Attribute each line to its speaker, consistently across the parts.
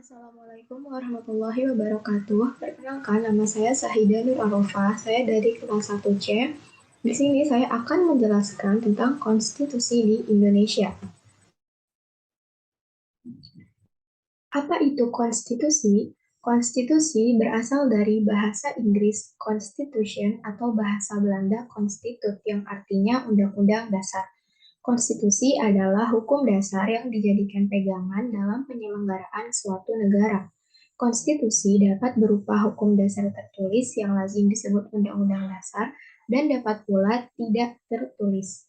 Speaker 1: Assalamualaikum warahmatullahi wabarakatuh. Perkenalkan, nama saya Sahida Nur Arofah. Saya dari kelas 1C. Di sini saya akan menjelaskan tentang konstitusi di Indonesia. Apa itu konstitusi? Konstitusi berasal dari bahasa Inggris constitution atau bahasa Belanda constitut yang artinya undang-undang dasar. Konstitusi adalah hukum dasar yang dijadikan pegangan dalam penyelenggaraan suatu negara. Konstitusi dapat berupa hukum dasar tertulis yang lazim disebut Undang-Undang Dasar dan dapat pula tidak tertulis.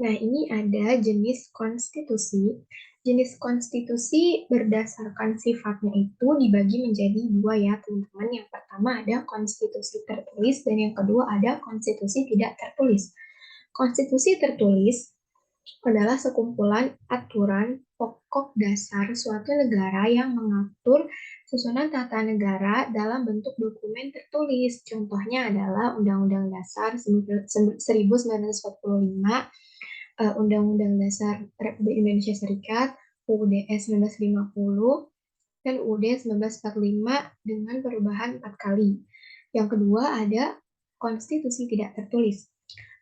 Speaker 1: Nah, ini ada jenis konstitusi. Jenis konstitusi berdasarkan sifatnya itu dibagi menjadi dua ya, teman-teman. Yang pertama ada konstitusi tertulis dan yang kedua ada konstitusi tidak tertulis. Konstitusi tertulis adalah sekumpulan aturan pokok dasar suatu negara yang mengatur susunan tata negara dalam bentuk dokumen tertulis. Contohnya adalah Undang-Undang Dasar 1945, Undang-Undang Dasar Republik Indonesia Serikat, UUD 1950, dan UUD 1945 dengan perubahan 4 kali. Yang kedua ada konstitusi tidak tertulis.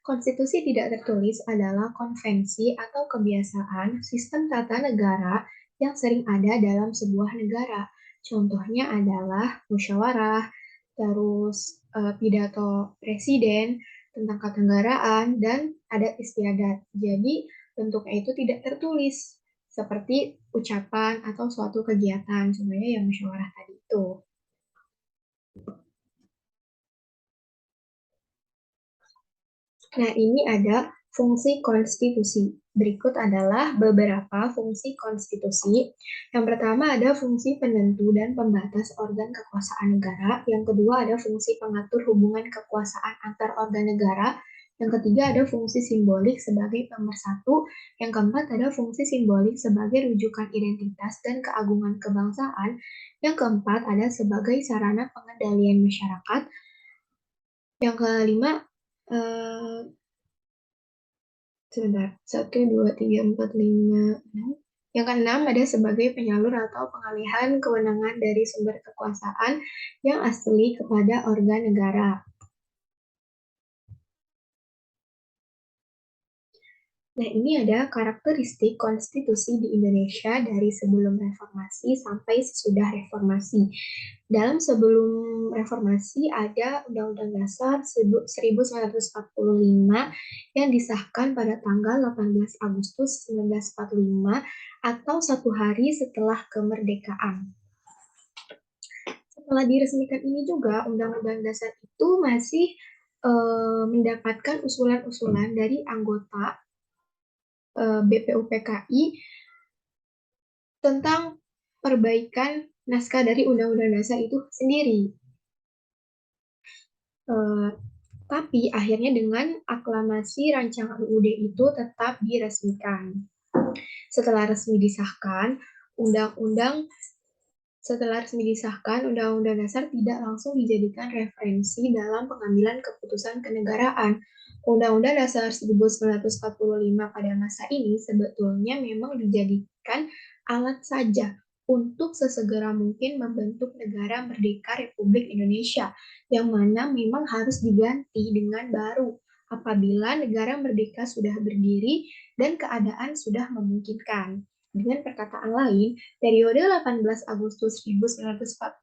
Speaker 1: Konstitusi tidak tertulis adalah konvensi atau kebiasaan sistem tata negara yang sering ada dalam sebuah negara. Contohnya adalah musyawarah, terus pidato presiden tentang ketenggaraan, dan adat istiadat. Jadi bentuknya itu tidak tertulis, seperti ucapan atau suatu kegiatan, contohnya yang musyawarah tadi itu. Nah, ini ada fungsi konstitusi. Berikut adalah beberapa fungsi konstitusi. Yang pertama ada fungsi penentu dan pembatas organ kekuasaan negara. Yang kedua ada fungsi pengatur hubungan kekuasaan antar organ negara. Yang ketiga ada fungsi simbolik sebagai pemersatu. Yang keempat ada fungsi simbolik sebagai rujukan identitas dan keagungan kebangsaan. Yang keempat ada sebagai sarana pengendalian masyarakat. Yang kelima, sebentar, 1, 2, 3, 4, 5, 6. Yang keenam ada sebagai penyalur atau pengalihan kewenangan dari sumber kekuasaan yang asli kepada organ negara. Nah, ini ada karakteristik konstitusi di Indonesia dari sebelum reformasi sampai sesudah reformasi. Dalam sebelum reformasi ada Undang-Undang Dasar 1945 yang disahkan pada tanggal 18 Agustus 1945 atau 1 hari setelah kemerdekaan. Setelah diresmikan ini juga, Undang-Undang Dasar itu masih mendapatkan usulan-usulan dari anggota BPUPKI tentang perbaikan naskah dari Undang-Undang Dasar itu sendiri. Tapi akhirnya dengan aklamasi rancangan UUD itu tetap diresmikan. Setelah resmi disahkan, Undang-Undang Dasar tidak langsung dijadikan referensi dalam pengambilan keputusan kenegaraan. Undang-Undang Dasar 1945 pada masa ini sebetulnya memang dijadikan alat saja untuk sesegera mungkin membentuk negara merdeka Republik Indonesia, yang mana memang harus diganti dengan baru apabila negara merdeka sudah berdiri dan keadaan sudah memungkinkan. Dengan perkataan lain, periode 18 Agustus 1945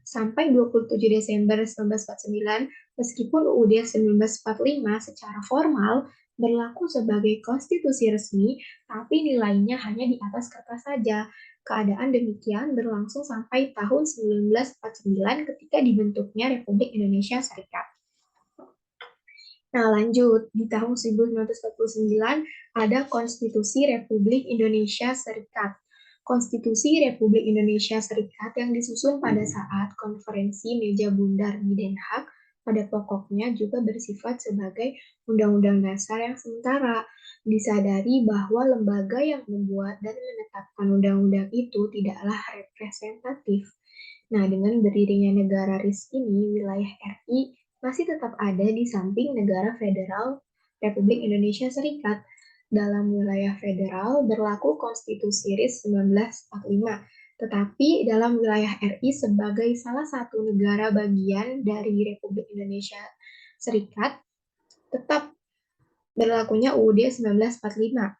Speaker 1: sampai 27 Desember 1949, meskipun UUD 1945 secara formal berlaku sebagai konstitusi resmi, tapi nilainya hanya di atas kertas saja. Keadaan demikian berlangsung sampai tahun 1949 ketika dibentuknya Republik Indonesia Serikat. Nah, lanjut. Di tahun 1949 ada Konstitusi Republik Indonesia Serikat. Konstitusi Republik Indonesia Serikat yang disusun pada saat konferensi meja bundar di Den Haag pada pokoknya juga bersifat sebagai undang-undang dasar yang sementara. Disadari bahwa lembaga yang membuat dan menetapkan undang-undang itu tidaklah representatif. Nah, dengan berdirinya negara RIS ini, wilayah RI masih tetap ada di samping negara federal Republik Indonesia Serikat. Dalam wilayah federal berlaku Konstitusi RIS 1945, tetapi dalam wilayah RI sebagai salah satu negara bagian dari Republik Indonesia Serikat tetap berlakunya UUD 1945.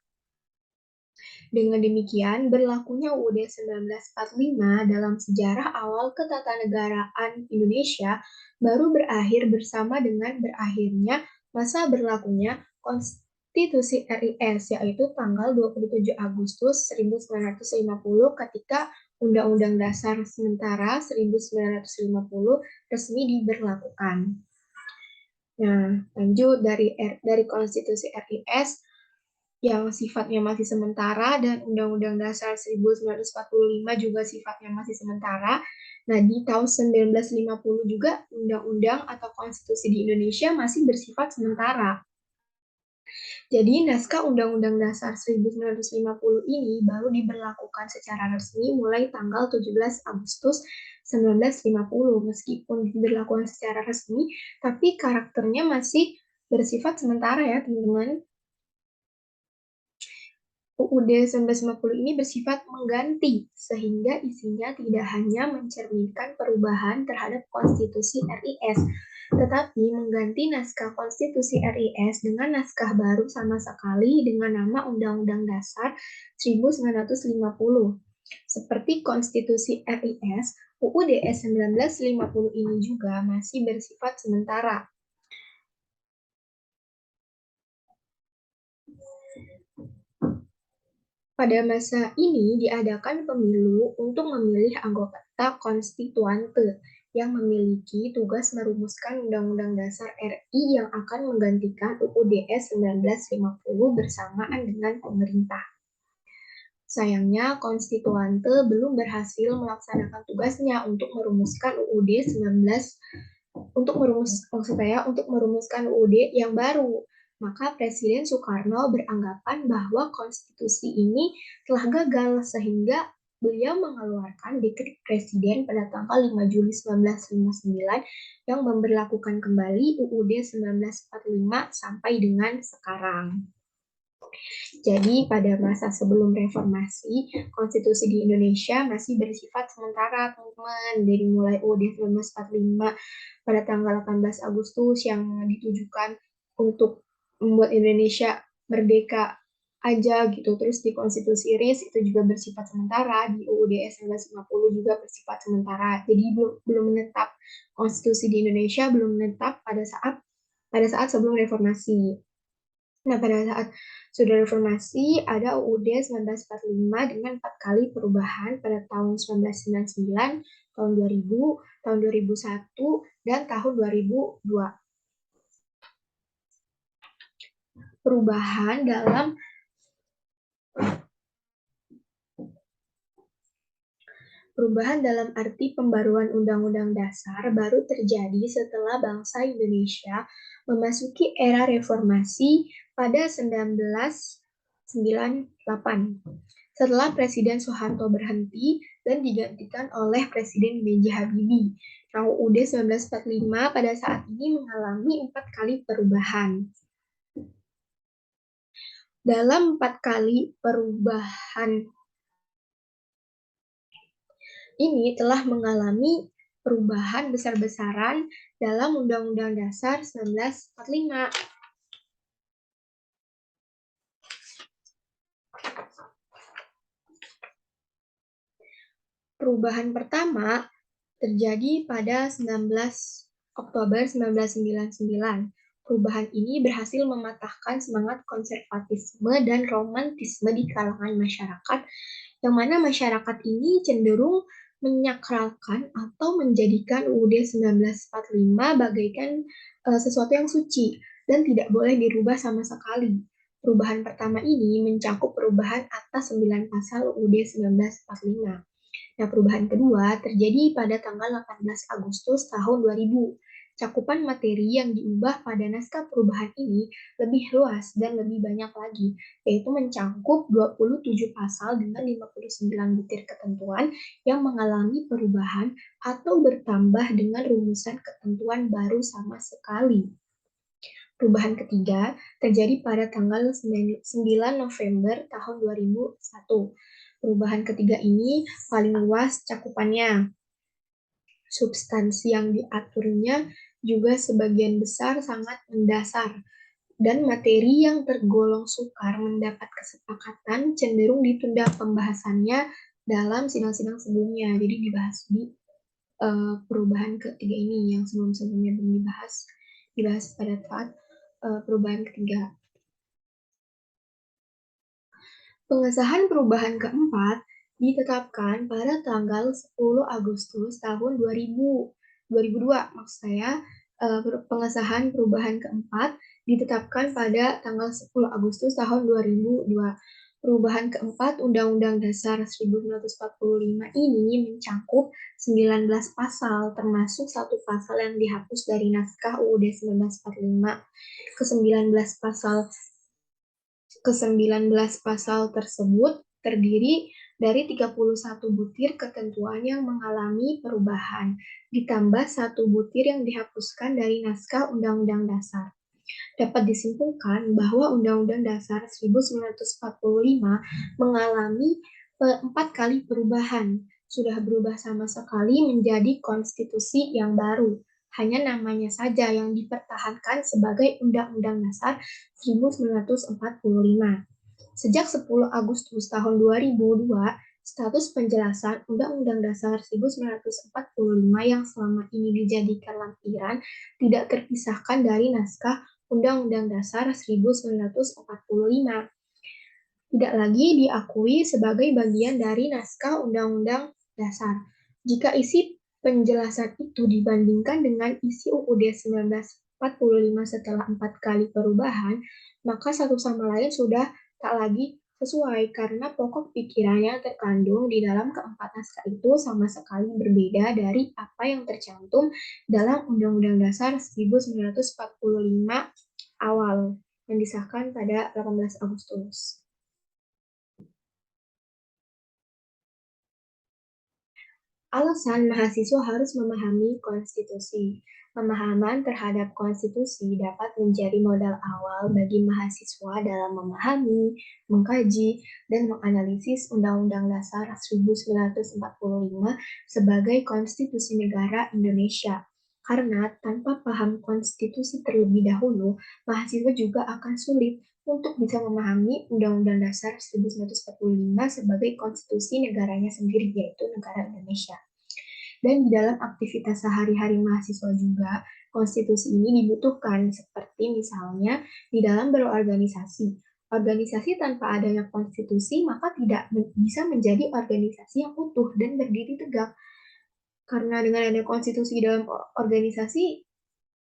Speaker 1: Dengan demikian, berlakunya UUD 1945 dalam sejarah awal ketatanegaraan Indonesia baru berakhir bersama dengan berakhirnya masa berlakunya Konstitusi RIS, yaitu tanggal 27 Agustus 1950 ketika Undang-Undang Dasar Sementara 1950 resmi diberlakukan. Nah, lanjut dari Konstitusi RIS yang sifatnya masih sementara dan Undang-Undang Dasar 1945 juga sifatnya masih sementara. Nah, di tahun 1950 juga undang-undang atau konstitusi di Indonesia masih bersifat sementara. Jadi, naskah Undang-Undang Dasar 1950 ini baru diberlakukan secara resmi mulai tanggal 17 Agustus 1950. Meskipun diberlakukan secara resmi, tapi karakternya masih bersifat sementara ya, teman-teman. UUD 1950 ini bersifat mengganti, sehingga isinya tidak hanya mencerminkan perubahan terhadap konstitusi RIS, tetapi mengganti naskah konstitusi RIS dengan naskah baru sama sekali dengan nama Undang-Undang Dasar 1950. Seperti konstitusi RIS, UUD 1950 ini juga masih bersifat sementara. Pada masa ini diadakan pemilu untuk memilih anggota konstituante yang memiliki tugas merumuskan Undang-Undang Dasar RI yang akan menggantikan UUD 1950 bersamaan dengan pemerintah. Sayangnya, konstituante belum berhasil melaksanakan tugasnya untuk merumuskan UUD 19 untuk merumuskan UUD yang baru. Maka Presiden Soekarno beranggapan bahwa konstitusi ini telah gagal sehingga beliau mengeluarkan dekret presiden pada tanggal 5 Juli 1959 yang memberlakukan kembali UUD 1945 sampai dengan sekarang. Jadi pada masa sebelum reformasi, konstitusi di Indonesia masih bersifat sementara, teman-teman. Dari mulai UUD 1945 pada tanggal 18 Agustus yang ditujukan untuk membuat Indonesia merdeka aja gitu. Terus di konstitusi RIS itu juga bersifat sementara, di UUD 1950 juga bersifat sementara. Jadi belum menetap, konstitusi di Indonesia belum menetap pada saat sebelum reformasi. Nah, pada saat sudah reformasi, ada UUD 1945 dengan 4 kali perubahan pada tahun 1999, tahun 2000, tahun 2001, dan tahun 2002. Perubahan dalam arti pembaruan Undang-Undang Dasar baru terjadi setelah bangsa Indonesia memasuki era reformasi pada 1998. Setelah Presiden Soeharto berhenti dan digantikan oleh Presiden B.J. Habibie. Nah, UUD 1945 pada saat ini mengalami 4 kali perubahan. Dalam 4 kali perubahan ini telah mengalami perubahan besar-besaran dalam Undang-Undang Dasar 1945. Perubahan pertama terjadi pada 19 Oktober 1999. Perubahan ini berhasil mematahkan semangat konservatisme dan romantisme di kalangan masyarakat, yang mana masyarakat ini cenderung menyakralkan atau menjadikan UUD 1945 bagaikan sesuatu yang suci dan tidak boleh dirubah sama sekali. Perubahan pertama ini mencakup perubahan atas 9 pasal UUD 1945. Nah, perubahan kedua terjadi pada tanggal 18 Agustus tahun 2000. Cakupan materi yang diubah pada naskah perubahan ini lebih luas dan lebih banyak lagi, yaitu mencakup 27 pasal dengan 59 butir ketentuan yang mengalami perubahan atau bertambah dengan rumusan ketentuan baru sama sekali. Perubahan ketiga terjadi pada tanggal 9 November tahun 2001. Perubahan ketiga ini paling luas cakupannya. Substansi yang diaturnya juga sebagian besar sangat mendasar, dan materi yang tergolong sukar mendapat kesepakatan cenderung ditunda pembahasannya dalam sidang-sidang sebelumnya. Jadi dibahas di perubahan ketiga ini yang sebelum-sebelumnya belum dibahas pada saat perubahan ketiga. Pengesahan perubahan keempat ditetapkan pada tanggal 10 Agustus tahun 2002. Maksud saya, pengesahan perubahan keempat ditetapkan pada tanggal 10 Agustus tahun 2002. Perubahan keempat Undang-Undang Dasar 1945 ini mencakup 19 pasal, termasuk satu pasal yang dihapus dari naskah UUD 1945. Ke-19 pasal ke-19 pasal tersebut terdiri dari 31 butir ketentuan yang mengalami perubahan, ditambah satu butir yang dihapuskan dari naskah Undang-Undang Dasar. Dapat disimpulkan bahwa Undang-Undang Dasar 1945 mengalami 4 kali perubahan, sudah berubah sama sekali menjadi konstitusi yang baru. Hanya namanya saja yang dipertahankan sebagai Undang-Undang Dasar 1945. Sejak 10 Agustus tahun 2002, status penjelasan Undang-Undang Dasar 1945 yang selama ini dijadikan lampiran tidak terpisahkan dari naskah Undang-Undang Dasar 1945. Tidak lagi diakui sebagai bagian dari naskah Undang-Undang Dasar. Jika isi penjelasan itu dibandingkan dengan isi UUD 1945 setelah 4 kali perubahan, maka satu sama lain sudah tak lagi sesuai karena pokok pikiran yang terkandung di dalam keempat naskah itu sama sekali berbeda dari apa yang tercantum dalam Undang-Undang Dasar 1945 awal yang disahkan pada 18 Agustus. Alasan mahasiswa harus memahami konstitusi. Pemahaman terhadap konstitusi dapat menjadi modal awal bagi mahasiswa dalam memahami, mengkaji, dan menganalisis Undang-Undang Dasar 1945 sebagai konstitusi negara Indonesia. Karena tanpa paham konstitusi terlebih dahulu, mahasiswa juga akan sulit untuk bisa memahami Undang-Undang Dasar 1945 sebagai konstitusi negaranya sendiri, yaitu negara Indonesia. Dan di dalam aktivitas sehari-hari mahasiswa juga, konstitusi ini dibutuhkan, seperti misalnya di dalam berorganisasi. Organisasi tanpa adanya konstitusi maka tidak bisa menjadi organisasi yang utuh dan berdiri tegak. Karena dengan adanya konstitusi di dalam organisasi,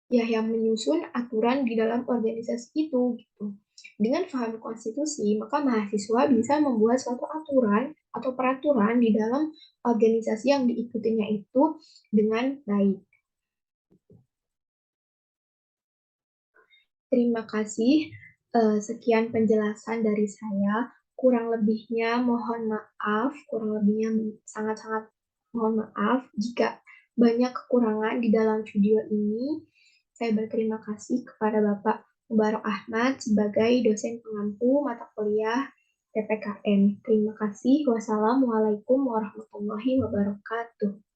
Speaker 1: ya yang menyusun aturan di dalam organisasi itu gitu. Dengan paham konstitusi, maka mahasiswa bisa membuat suatu aturan atau peraturan di dalam organisasi yang diikutinya itu dengan baik. Terima kasih. Sekian penjelasan dari saya. Kurang lebihnya mohon maaf, kurang lebihnya sangat-sangat mohon maaf jika banyak kekurangan di dalam video ini. Saya berterima kasih kepada Bapak Mubarok Ahmad sebagai dosen pengampu mata kuliah PPKN. Terima kasih. Wassalamualaikum warahmatullahi wabarakatuh.